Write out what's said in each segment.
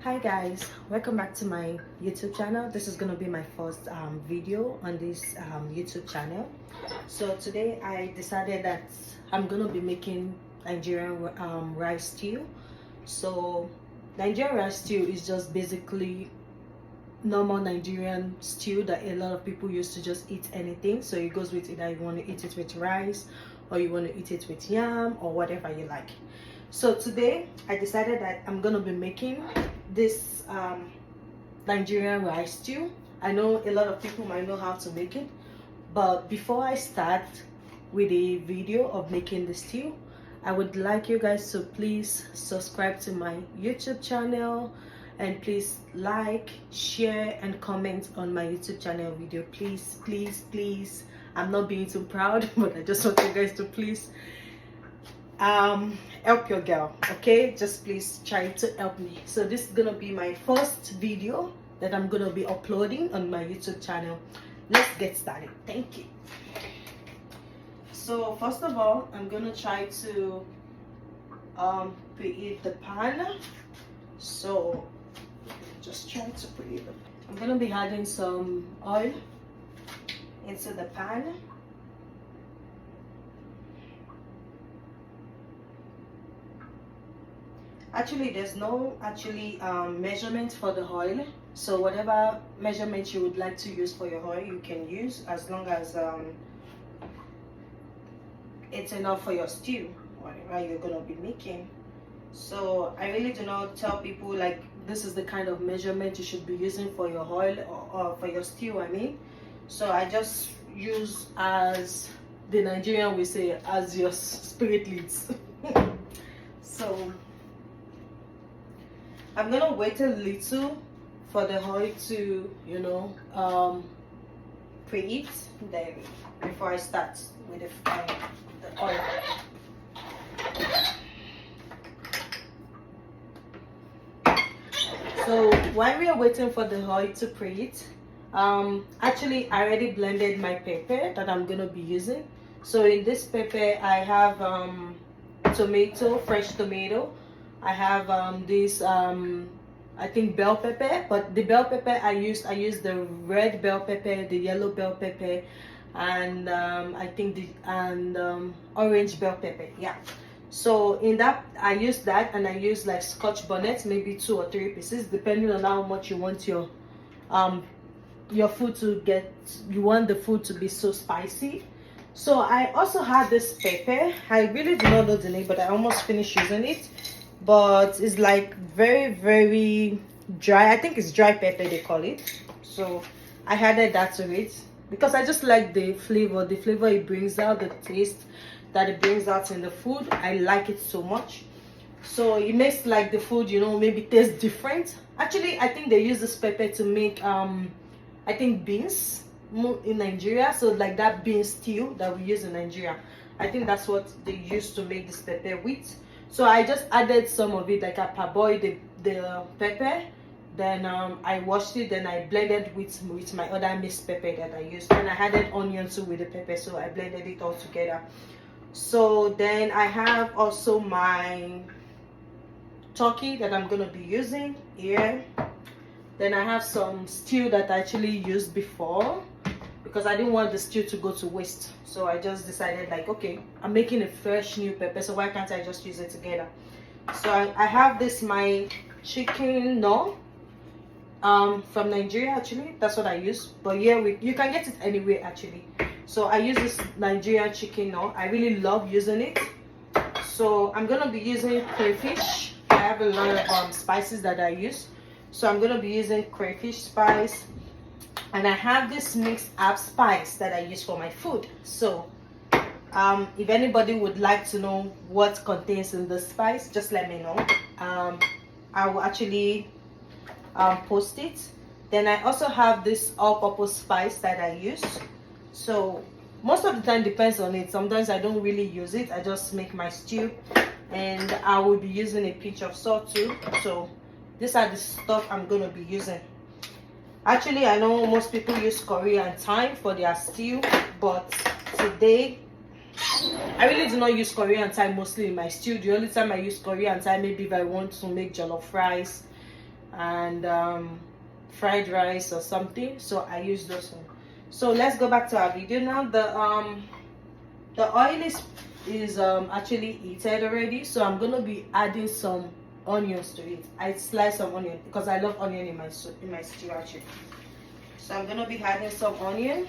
Hi guys, welcome back to my YouTube channel. This is gonna be my first video on this YouTube channel. So today I decided that I'm gonna be making Nigerian rice stew. So Nigerian rice stew is just basically normal Nigerian stew that a lot of people used to just eat anything. So it goes with either you want to eat it with rice or you want to eat it with yam or whatever you like. So today I decided that I'm gonna be making this Nigerian rice stew. I know a lot of people might know how to make it, but before I start with a video of making the stew, I would like you guys to please subscribe to my YouTube channel and please like, share and comment on my YouTube channel video. Please. I'm not being too proud, but I just want you guys to please help your girl, okay? Just please try to help me. So this is gonna be my first video that I'm gonna be uploading on my YouTube channel. Let's get started. Thank you. So first of all, I'm gonna try to preheat the pan. So just try to preheat it. I'm gonna be adding some oil into the pan. Actually, there's no measurement for the oil, so whatever measurement you would like to use for your oil you can use, as long as it's enough for your stew, whatever you're gonna be making. So I really do not tell people like this is the kind of measurement you should be using for your oil or for your stew, I mean. So I just use, as the Nigerian we say, as your spirit leads. So I'm gonna wait a little for the oil to, preheat, then before I start with the oil. So while we are waiting for the oil to preheat, actually I already blended my pepper that I'm gonna be using. So in this pepper I have tomato, fresh tomato. I have this I think bell pepper, but the bell pepper I used the red bell pepper, the yellow bell pepper, and I think the orange bell pepper. Yeah. So in that I used that, and I used like Scotch bonnet, maybe 2 or 3 pieces, depending on how much you want your food to get. You want the food to be so spicy. So I also had this pepper. I really do not know the name, but I almost finished using it. But it's like very dry. I think it's dry pepper they call it. So I added that to it because I just like the flavor it brings out, the taste that it brings out in the food. I like it so much. So it makes like the food, maybe taste different. Actually, I think they use this pepper to make I think beans in Nigeria. So like that bean stew that we use in Nigeria, I think that's what they use to make this pepper with. So I just added some of it, like I parboiled the pepper, then I washed it, then I blended with my other mixed pepper that I used, and I added onion too with the pepper, so I blended it all together. So then I have also my turkey that I'm gonna be using here. Then I have some stew that I actually used before, because I didn't want the stew to go to waste. So I just decided like, okay, I'm making a fresh new pepper, so why can't I just use it together? So I have this, my chicken no from Nigeria. Actually that's what I use, but yeah, you can get it anywhere actually. So I use this Nigerian chicken no. I really love using it. So I'm gonna be using crayfish. I have a lot of spices that I use, so I'm gonna be using crayfish spice. And I have this mixed herb spice that I use for my food. So if anybody would like to know what contains in the spice, just let me know. I will actually post it. Then I also have this all-purpose spice that I use. So most of the time depends on it. Sometimes I don't really use it, I just make my stew, and I will be using a pinch of salt too. So these are the stuff I'm going to be using. Actually, I know most people use curry and thyme for their stew, but today I really do not use curry and thyme mostly in my stew. The only time I use curry and thyme maybe if I want to make jollof rice and fried rice or something, so I use those one. So let's go back to our video now. The oil is actually heated already, so I'm gonna be adding some onions to it. I slice some onion because I love onion in my soup, in my stew actually. So I'm gonna be adding some onion.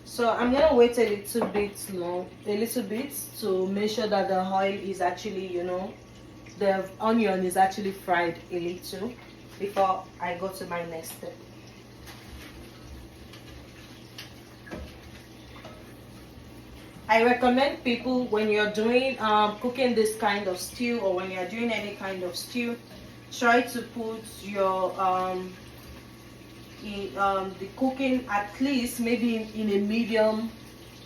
So I'm gonna wait a little bit to make sure that the oil is actually, the onion is actually fried a little before I go to my next step. I recommend people, when you're doing cooking this kind of stew, or when you're doing any kind of stew, try to put your the cooking at least maybe in a medium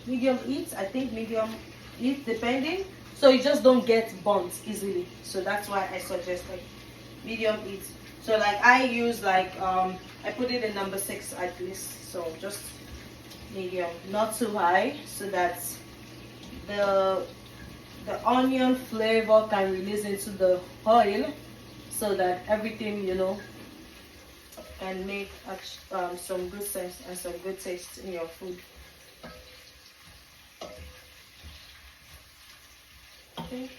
heat. I think medium heat, depending, so you just don't get burnt easily. So that's why I suggest like medium heat. So like I use like I put it in number 6 at least, so just medium, not too high, so that the onion flavor can release into the oil, so that everything can make some good sense and some good taste in your food. Okay.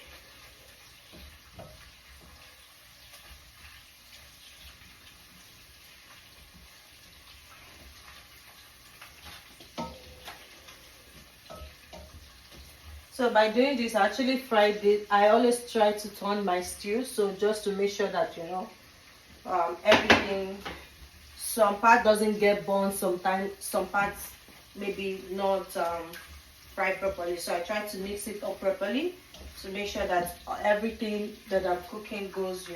So by doing this, I actually fried it. I always try to turn my stew, so just to make sure that everything, some part doesn't get burnt, sometimes some parts maybe not fried properly. So I try to mix it up properly to make sure that everything that I'm cooking goes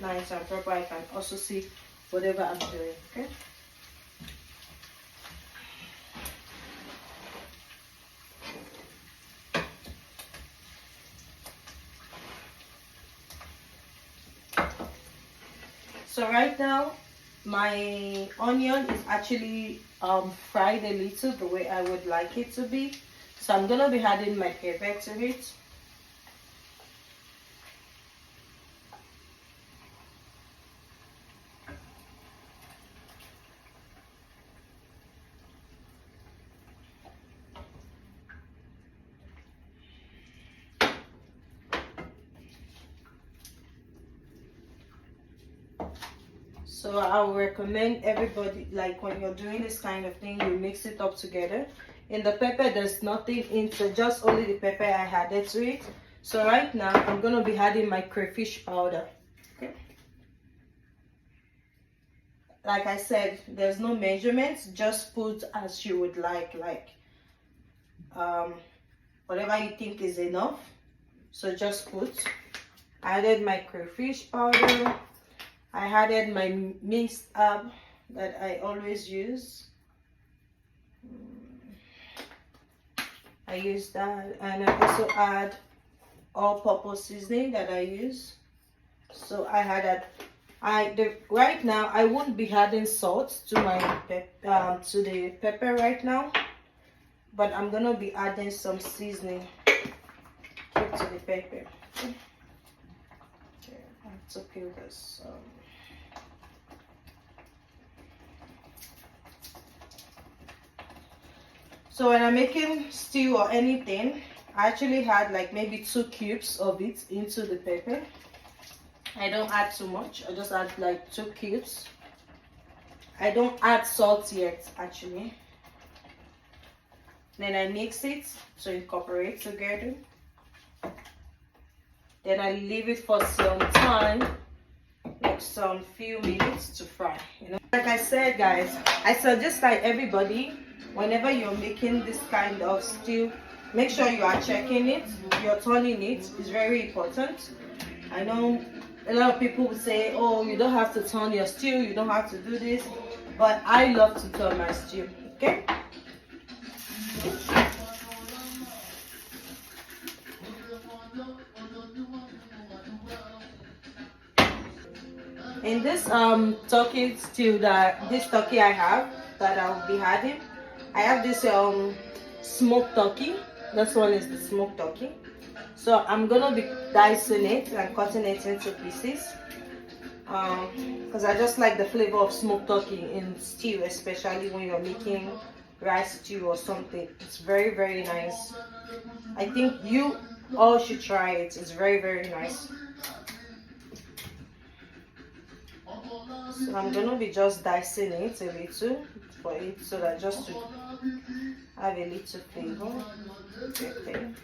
nice and proper. I can also see whatever I'm doing. Okay. So right now my onion is actually fried a little the way I would like it to be. So I'm gonna be adding my pepper to it. So I would recommend everybody, like when you're doing this kind of thing, you mix it up together. In the pepper, there's nothing into, just only the pepper I added to it. So right now, I'm gonna be adding my crayfish powder. Okay. Like I said, there's no measurements. Just put as you would like whatever you think is enough. So just put. I added my crayfish powder. I added my minced herb that I always use. I use that, and I also add all-purpose seasoning that I use. So I had that. Right now I won't be adding salt to my to the pepper right now, but I'm gonna be adding some seasoning to the pepper. Okay, I have to peel this. So when I'm making stew or anything, I actually add like maybe 2 cubes of it into the pepper. I don't add too much. I just add like 2 cubes. I don't add salt yet actually. Then I mix it to incorporate together. Then I leave it for some time, like some few minutes to fry. Like I said, guys, I suggest that everybody, whenever you're making this kind of stew, make sure you are checking it, you're turning it. It's very important. I know a lot of people will say, oh, you don't have to turn your stew, you don't have to do this, but I love to turn my stew. Okay. In this turkey stew, this turkey I have, that I'll be having. I have this smoked turkey. This one is the smoked turkey. So I'm gonna be dicing it and cutting it into pieces. Because I just like the flavor of smoked turkey in stew, especially when you're making rice stew or something. It's very, very nice. I think you all should try it. It's very, very nice. So I'm gonna be just dicing it a little for it, so that just to have a little flavor. Okay.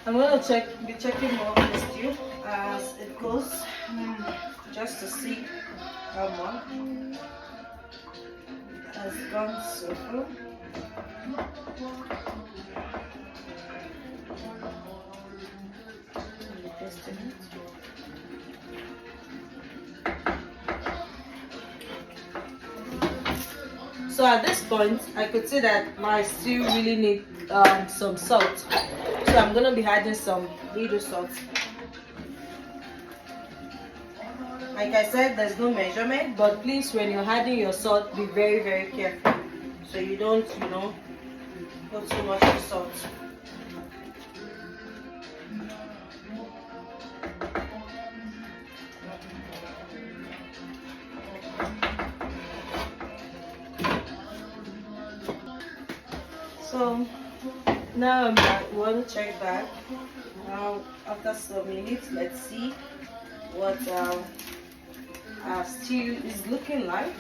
I'm gonna be checking more of the stew as it goes, just to see how much has gone so far. So at this point, I could see that my stew really needs some salt. So I'm gonna be adding some little salt. Like I said, there's no measurement, but please, when you're adding your salt, be very, very careful so you don't, put too much of salt. So now I'm back. We want to check back. Now after some minutes, let's see what our stew is looking like.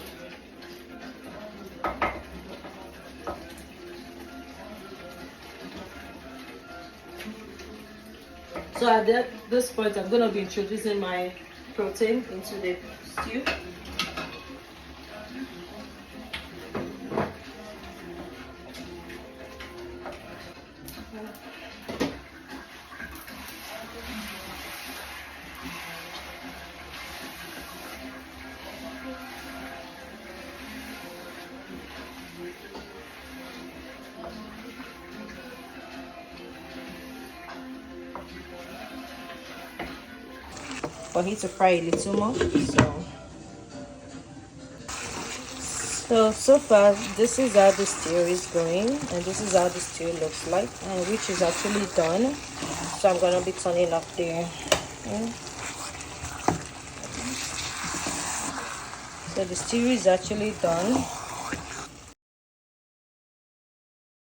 So at this point, I'm going to be introducing my protein into the stew. For it to fry a little more. So far this is how the stew is going, and this is how the stew looks like, and which is actually done. So I'm gonna be turning up there. So the stew is actually done.